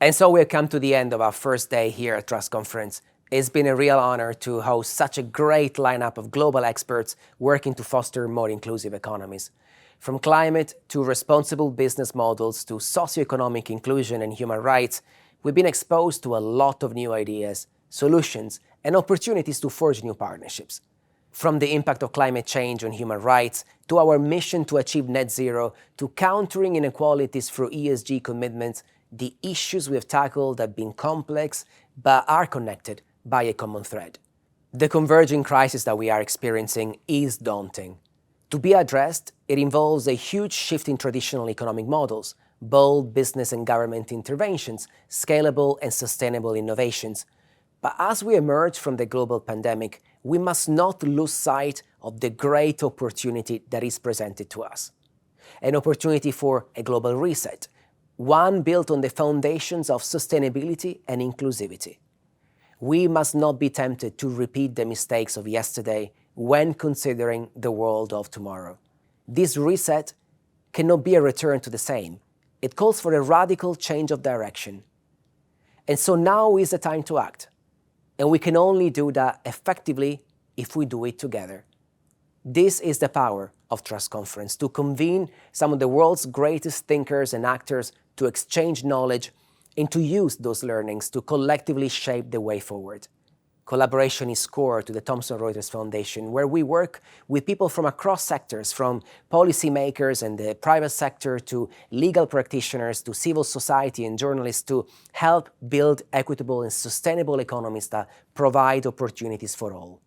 And so we've come to the end of our first day here at Trust Conference. It's been a real honor to host such a great lineup of global experts working to foster more inclusive economies. From climate to responsible business models to socioeconomic inclusion and human rights, we've been exposed to a lot of new ideas, solutions, and opportunities to forge new partnerships. From the impact of climate change on human rights, to our mission to achieve net zero, to countering inequalities through ESG commitments, the issues we have tackled have been complex, but are connected by a common thread. The converging crisis that we are experiencing is daunting. To be addressed, it involves a huge shift in traditional economic models, bold business and government interventions, scalable and sustainable innovations. But as we emerge from the global pandemic, we must not lose sight of the great opportunity that is presented to us. An opportunity for a global reset, one built on the foundations of sustainability and inclusivity. We must not be tempted to repeat the mistakes of yesterday when considering the world of tomorrow. This reset cannot be a return to the same. It calls for a radical change of direction. And so now is the time to act. And we can only do that effectively if we do it together. This is the power of Trust Conference, to convene some of the world's greatest thinkers and actors to exchange knowledge and to use those learnings to collectively shape the way forward. Collaboration is core to the Thomson Reuters Foundation, where we work with people from across sectors, from policymakers and the private sector to legal practitioners to civil society and journalists, to help build equitable and sustainable economies that provide opportunities for all.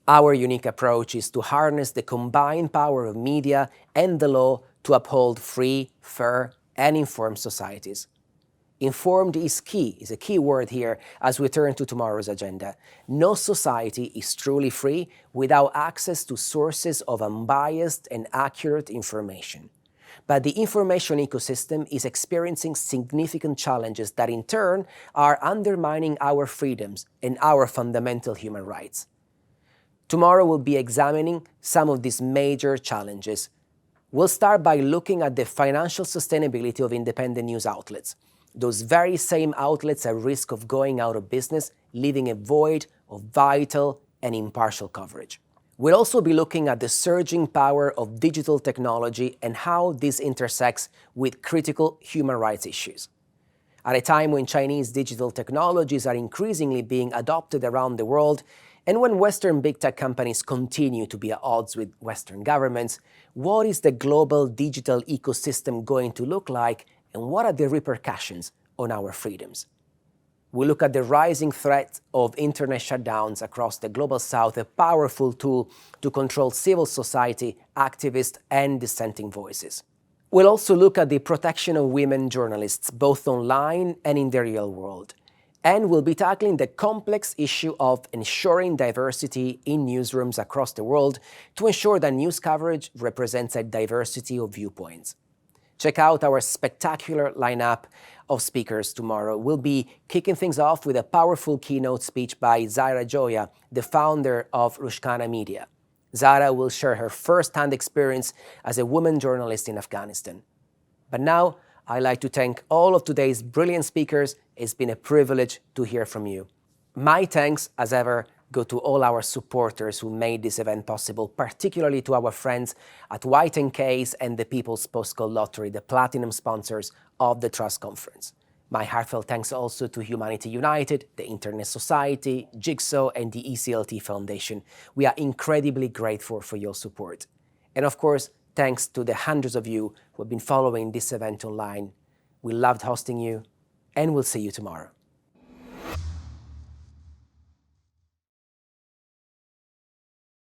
Our unique approach is to harness the combined power of media and the law to uphold free, fair, and informed societies. Informed is a key word here as we turn to tomorrow's agenda. No society is truly free without access to sources of unbiased and accurate information. But the information ecosystem is experiencing significant challenges that in turn are undermining our freedoms and our fundamental human rights. Tomorrow we'll be examining some of these major challenges. We'll start by looking at the financial sustainability of independent news outlets. Those very same outlets at risk of going out of business, leaving a void of vital and impartial coverage. We'll also be looking at the surging power of digital technology and how this intersects with critical human rights issues. At a time when Chinese digital technologies are increasingly being adopted around the world, and when Western big tech companies continue to be at odds with Western governments, what is the global digital ecosystem going to look like, and what are the repercussions on our freedoms? We look at the rising threat of internet shutdowns across the global south, a powerful tool to control civil society, activists, and dissenting voices. We'll also look at the protection of women journalists, both online and in the real world. And we'll be tackling the complex issue of ensuring diversity in newsrooms across the world to ensure that news coverage represents a diversity of viewpoints. Check out our spectacular lineup of speakers tomorrow. We'll be kicking things off with a powerful keynote speech by Zahra Joya, the founder of Rushkana Media. Zahra will share her first-hand experience as a woman journalist in Afghanistan. But now, I'd like to thank all of today's brilliant speakers. It's been a privilege to hear from you. My thanks, as ever, go to all our supporters who made this event possible, particularly to our friends at White & Case and the People's Postcode Lottery, the platinum sponsors of the Trust Conference. My heartfelt thanks also to Humanity United, the Internet Society, Jigsaw, and the ECLT Foundation. We are incredibly grateful for your support. And of course, thanks to the hundreds of you who have been following this event online. We loved hosting you, and we'll see you tomorrow.